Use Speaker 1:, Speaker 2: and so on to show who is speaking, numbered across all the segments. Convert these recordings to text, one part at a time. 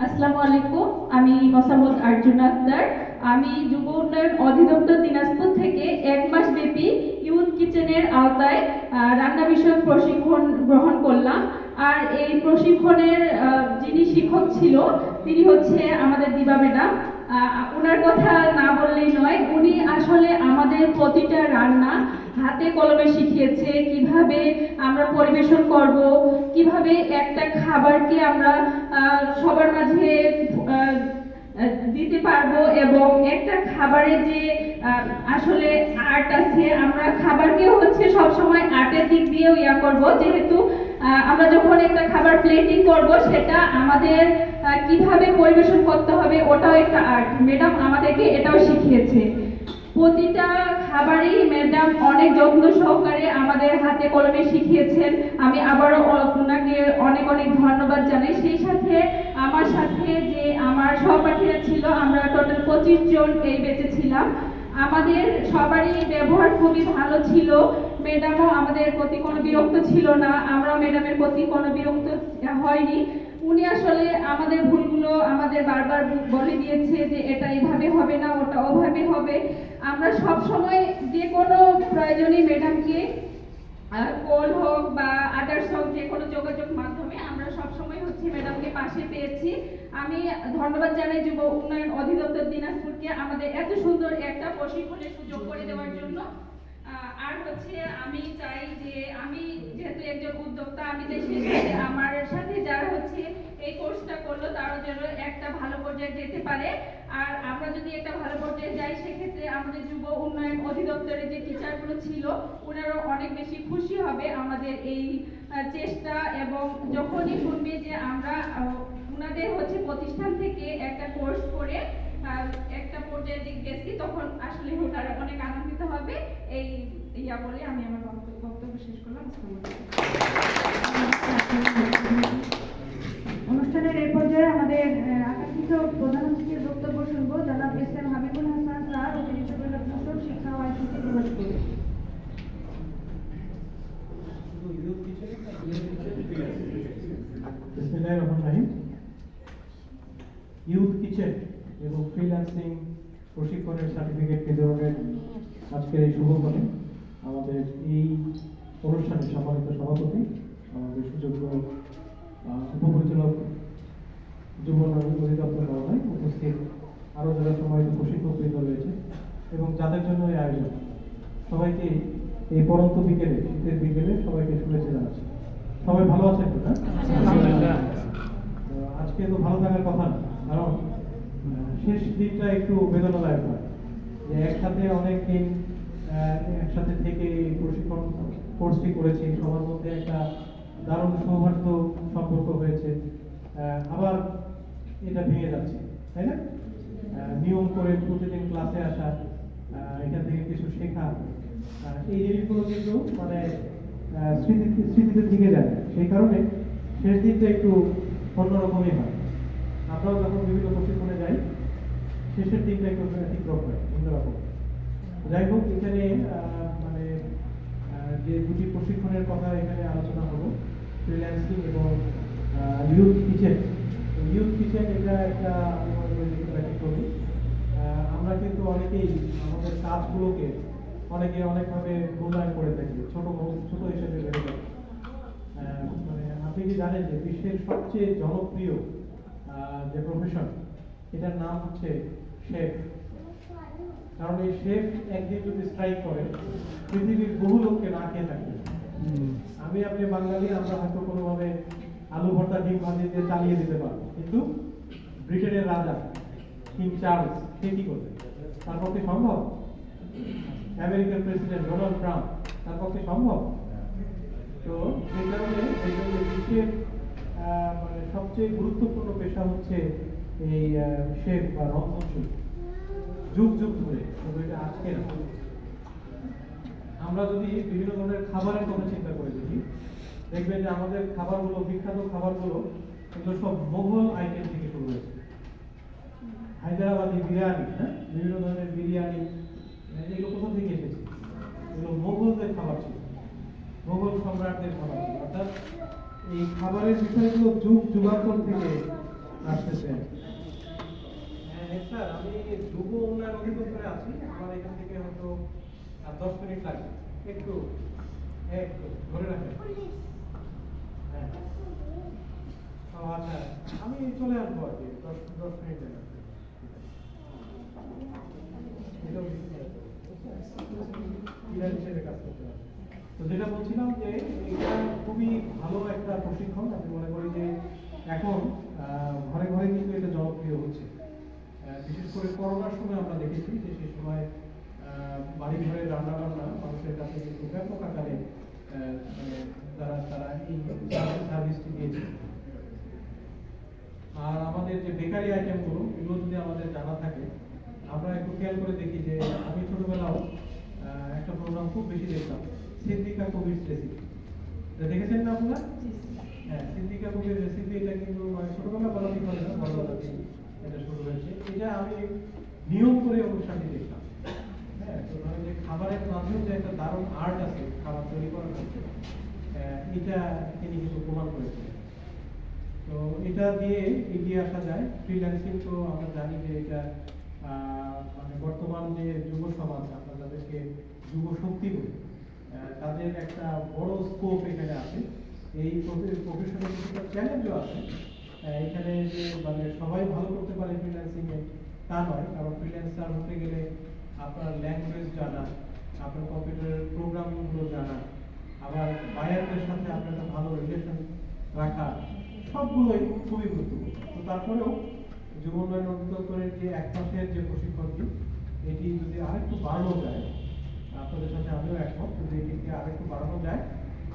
Speaker 1: আসসালামু আলাইকুম। আমি মোসাম্মদ আরজুনা আক্তার। আমি যুব উন্নয়ন অধিদপ্তর দিনাজপুর থেকে 1 মাস ব্যাপী ইউথ কিচেনের আওতায় রান্না বিষয়ক প্রশিক্ষণ গ্রহণ করলাম। আর এই প্রশিক্ষণের যিনি শিক্ষক ছিল তিনি হচ্ছে আমাদের দিবা ম্যাডাম। ওনার কথা না বললেই নয়, উনি আসলে আমাদের প্রতিটা রান্না হাতে কলমে শিখিয়েছে, কিভাবে আমরা পরিবেশন করব, কিভাবে একটা খাবারকে আমরা সবার মাঝে দিতে পারবো, এবং একটা খাবারের যে আসলে আর্ট আছে, আমরা খাবারকে হচ্ছে সবসময় আর্টের দিক দিয়েও করব, যেহেতু আমরা যখন একটা খাবার প্লেটিং করব সেটা আমাদের কিভাবে পরিবেশন করতে হবে ওটাও একটা আর্ট। ম্যাডাম আমাদেরকে এটাও শিখিয়েছে। প্রতিটা খাবারই ম্যাডাম অনেক যত্ন সহকারে আমাদের হাতে কলমে শিখিয়েছেন। আমি আবারও ওনাকে অনেক অনেক ধন্যবাদ জানাই। সেই সাথে আমার সাথে যে আমার সহপাঠীরা ছিল, আমরা টোটাল 25 জন এই বেঁচে ছিলাম। আমাদের সবারই ব্যবহার খুবই ভালো ছিল। ম্যাডামও আমাদের প্রতি কোনো বিরক্ত ছিল না, আমরাও ম্যাডামের প্রতি কোনো বিরক্ত হয়নি। উনি আসলে আমাদের ভুলগুলো আমাদের বারবার বলে দিয়েছে যে এটা এভাবে হবে না, ওটা ওভাবে হবে। আমরা সব সময় যে কোনো প্রয়োজনে ম্যাডামকে কল হোক বা আদার্স হোক, যে কোনো যোগাযোগ মাধ্যমে আমরা সব সময় হচ্ছে ম্যাডামকে পাশে পেয়েছি। আমি ধন্যবাদ জানাই যুব উন্নয়ন অধিদপ্তর দিনাজপুরকে আমাদের এত সুন্দর একটা প্রশিক্ষণের সুযোগ করে দেওয়ার জন্য। আর হচ্ছে আমি চাই যে আমি যেহেতু একজন উদ্যোক্তা, আমি দেশের সাথে আমার সাথে যারা হচ্ছে এই কোর্সটা করলো তারা যেন একটা ভালো পর্যায়ে যেতে পারে। আর আমরা যদি একটা ভালো পর্যায়ে যাই, সেক্ষেত্রে আমাদের যুব উন্নয়ন অধিদপ্তরে যে টিচারগুলো ছিল ওনারাও অনেক বেশি খুশি হবে আমাদের এই চেষ্টা। এবং যখনই শুনবে যে আমরা ওনাদের হচ্ছে প্রতিষ্ঠান থেকে একটা কোর্স করে একটা পর্যায়ে গেছি, তখন আসলে ওনারা অনেক আনন্দিত হবে। এই বলে আমি আমার বক্তব্য শেষ করলাম।
Speaker 2: অনুষ্ঠানের এই পর্যায়ে আমাদের আকাঙ্ক্ষিত প্রধান অতিথির বক্তব্য শুনবো। জনাব S M Habibul Hasan sir, অতিরিক্ত প্রশাসক, শিক্ষা ও আইসিটি বিভাগ।
Speaker 3: ইউথ কিচেন এবং ফ্রিল্যান্সিং প্রশিক্ষণের সার্টিফিকেট বিতরণের আজকের এই শুভ দিনে আমাদের এই অনুষ্ঠানের সম্মানিত সভাপতি, আমাদের সুযোগ্য উপপরিচালক যুব উন্নয়ন অধিদপ্তর মহোদয়, উপস্থিত আরও যারা সম্মানিত প্রশিক্ষকবৃন্দ রয়েছে এবং যাদের জন্য এই আয়োজন, সবাইকে এই পরন্ত বিকেলে, শীতের বিকেলে সবাইকে শুভেচ্ছা জানাচ্ছি। সবাই ভালো আছেন তো? না, আজকে তো ভালো থাকার কথা না, কারণ শেষ দিনটা একটু বেদনাদায়ক হয় যে একসাথে অনেক দিন একসাথে থেকে প্রশিক্ষণ কোর্সটি করেছি, সবার মধ্যে একটা দারুণ সৌহার্দ্য সম্পর্ক হয়েছে, আবার এটা ভেঙে যাচ্ছে, তাই না? নিয়ম করে প্রতিদিন ক্লাসে আসা, এখান থেকে কিছু শেখা, এই জিনিসগুলো কিন্তু মানে স্মৃতিতে থেকে যায়। সেই কারণে শেষ দিনটা একটু অন্যরকমই হয়। আমরাও যখন বিভিন্ন প্রশিক্ষণে যাই, শেষের দিনটা একটু ব্যতিক্রম হয়, অন্যরকম। যাই হোক, এখানে মানে যে দুটি প্রশিক্ষণের কথা এখানে আলোচনা হলো, ফ্রিল্যান্সিং এবং ইউথ কিচেন। ইউথ কিচেন এটা একটা ব্যতিক্রমী। আমরা কিন্তু অনেকেই আমাদের কাজগুলোকে অনেকভাবে মূল্যায়ন করে থাকি, ছোট হিসেবে ভেবে থাকি। মানে আপনি কি জানেন যে বিশ্বের সবচেয়ে জনপ্রিয় যে প্রফেশন, এটার নাম হচ্ছে শেফ। কারণ এই শেফ একদিন যদি স্ট্রাইক করে, পৃথিবীর বহু লোককে না খেয়ে থাকবে। আমি আপনি বাঙালি, আমরা হয়তো কোনোভাবে আলু ভর্তা ডিম ভাজি দিয়ে চালিয়ে দিতে পারবো, কিন্তু ব্রিটেনের রাজা কিং চার্লস সে কি করবে? তার পক্ষে সম্ভব? আমেরিকার প্রেসিডেন্ট ডোনাল্ড ট্রাম্প, তার পক্ষে সম্ভব? তো সেই কারণে বিশ্বের মানে সবচেয়ে গুরুত্বপূর্ণ পেশা হচ্ছে এই শেফ বা রন্ধনশিল্প। যুগ যুগ ধরে, শুধু এটা আজকে না। আমরা যদি বিভিন্ন ধরনের খাবারের কথা চিন্তা করে দেখি, দেখবেন যে আমাদের খাবারগুলো, বিখ্যাত খাবারগুলো, এগুলো সব মোগল আইটেম থেকে শুরু হয়েছে। হায়দ্রাবাদি বিরিয়ানি, হ্যাঁ, বিভিন্ন ধরনের বিরিয়ানি, এগুলো কোথা থেকে এসেছে? এগুলো মোগলদের খাবার ছিল, মোগল সম্রাটদের খাবার ছিল। অর্থাৎ এই খাবারের বিষয়গুলো যুগ যুগান্তর থেকে আসতেছে। হ্যাঁ স্যার, আমি যুব উন্নয়ন অধিদপ্তরে আছি। আমার এখান থেকে হয়তো 10 মিনিট লাগবে। একটু একটু ধরে রাখেন। হ্যাঁ। ও আচ্ছা, আমি চলে আসবো আর কি 10 মিনিট লাগবে। এটাও ক্লিয়ার হিসেবে কাজ করতে হবে। তো যেটা বলছিলাম যে এটা খুবই ভালো একটা প্রশিক্ষণ। আমি মনে করি যে এখন ঘরে ঘরে কিন্তু এটা জনপ্রিয় হচ্ছে। বিশেষ করে করোনার সময় আমরা দেখেছি যে সেই সময় বাড়ি ঘরে রান্না বান্না মানুষের কাছে কিন্তু ব্যাপক আকারে মানে তারা এই সার্ভিসটি দিয়েছে। আর আমাদের যে বেকারি আইটেমগুলো, এগুলো যদি আমাদের জানা থাকে, আমরা একটু খেয়াল করে দেখি যে আমি ছোটবেলাও একটা প্রোগ্রাম খুব বেশি দেখতাম, সিদ্দিকা কবির রেসিপি। দেখেছেন না আপনারা? হ্যাঁ, সিদ্দিকা কবির রেসিপি, এটা কিন্তু মানে ছোটবেলা বলা ঠিক হয় না, বড়বেলা থেকে এটা শুরু হয়েছে। এটা আমি নিয়ম করে অনুষ্ঠানটি দেখতাম। হ্যাঁ, তো মানে যে খাবারের মাধ্যমে যে একটা দারুণ আর্ট আছে খাবার তৈরি করার ক্ষেত্রে, এটা তিনি কিন্তু প্রমাণ করেছেন। তো এটা দিয়ে এগিয়ে আসা যায়। ফ্রিল্যান্সিং তো আমরা জানি যে এটা মানে বর্তমান যে যুব সমাজ, আমরা যাদেরকে যুব শক্তি বলি, তাদের একটা বড় স্কোপ এখানে আছে। এই প্রফেশনের কিছুটা চ্যালেঞ্জও আছে। এখানে যে মানে সবাই ভালো করতে পারে ফ্রিল্যান্সিং এ তা নয়, কারণ ফ্রিল্যান্সার হতে গেলে আপনার ল্যাঙ্গুয়েজ জানা, আপনার কম্পিউটারের প্রোগ্রামিংগুলো জানা, আবার বায়ারদের সাথে আপনার একটা ভালো রিলেশন রাখা, সবগুলোই খুবই গুরুত্বপূর্ণ। তো তারপরেও যুব উন্নয়ন অধিদপ্তরের যে 1 মাসের যে প্রশিক্ষণটি, এটি যদি আরেকটু বাড়ানো যায়, আপনাদের সাথে আমিও একমত, যদি এটিকে আরেকটু বাড়ানো যায়,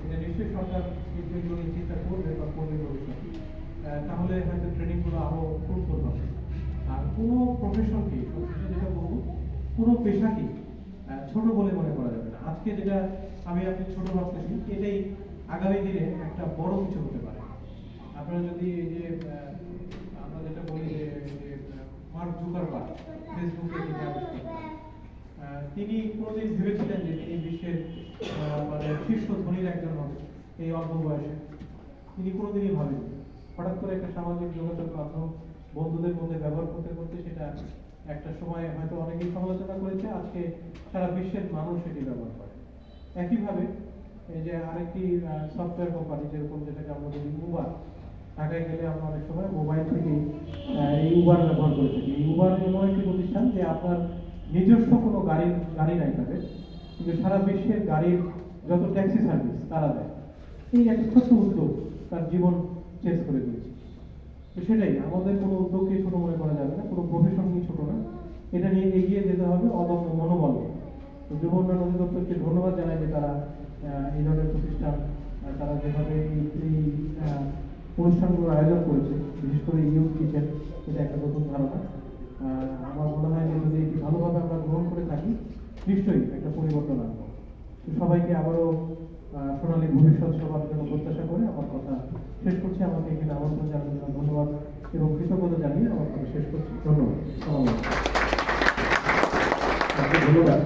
Speaker 3: এটা নিশ্চয়ই সরকার এগুলো নিয়ে চিন্তা করবে বা করবে ভবিষ্যতে, তাহলে হয়তো ট্রেনিংগুলো আরো ফ্রুটফুল হবে। আর কোনো প্রফেশনকে, সবশেষে যেটা বলবো, কোনো পেশাকে ছোট বলে মনে করা যাবে না। আজকে যেটা আমি আপনি ছোট ভাবতেছি, এটাই আগামী দিনে একটা বড় কিছু হতে পারে। আপনারা যদি এই যে আমরা যেটা বলি যে মার্ক জুকারবার্গ, ফেসবুকে তিনি কোনোদিন ভেবেছিলেন যে তিনি বিশ্বের মানে শীর্ষ ধনীর একজন হবে এই অল্প বয়সে? তিনি কোনোদিনই ভাবেননি। হঠাৎ করে একটা সামাজিক যোগাযোগ মাধ্যম বন্ধুদের মধ্যে ব্যবহার করতে করতে সেটা একটা সময় হয়তো অনেকেই সমালোচনা করেছে, আজকে সারা বিশ্বের মানুষ এটি ব্যবহার করে। একইভাবে এই যে আরেকটি সফটওয়্যার কোম্পানি, যেরকম যেটাকে আমরা বলি উবার, ঢাকায় গেলে আমরা অনেক সময় মোবাইল থেকে এই উবার ব্যবহার করে থাকি। এই উবার এমন একটি প্রতিষ্ঠান যে আপনার নিজস্ব কোনো গাড়ি নাই তাদের, কিন্তু সারা বিশ্বের গাড়ির যত ট্যাক্সি সার্ভিস তারা দেয়। এই একটা ছোট্ট উদ্যোগ তার জীবন চেঞ্জ করে দিয়েছে। তো সেটাই, আমাদের কোনো উদ্যোগকে ছোট মনে করা যাবে না, কোনো প্রফেশনকে ছোট না, এটা নিয়ে এগিয়ে যেতে হবে অদম্য মনোবল নিয়ে। তো যুব উন্নয়ন অধিদপ্তরকে ধন্যবাদ জানাই যে তারা এই ধরনের প্রতিষ্ঠান, তারা যেভাবে এই অনুষ্ঠানগুলোর আয়োজন করেছে, বিশেষ করে ইউথ কিচেন, এটা একটা নতুন ধারণা। আমার মনে হয় যে যদি এটি ভালোভাবে আমরা গ্রহণ করে থাকি, নিশ্চয়ই একটা পরিবর্তন আনবো। তো সবাইকে আবারও সোনালী ভবিষ্যৎ সবার জন্য প্রত্যাশা করে আমার কথা শেষ করছি। আমাকে এখানে আমন্ত্রণ জানানোর জন্য ধন্যবাদ এবং কৃতজ্ঞতা জানিয়ে আমার কথা শেষ করছি। ধন্যবাদ।
Speaker 4: ধন্যবাদ।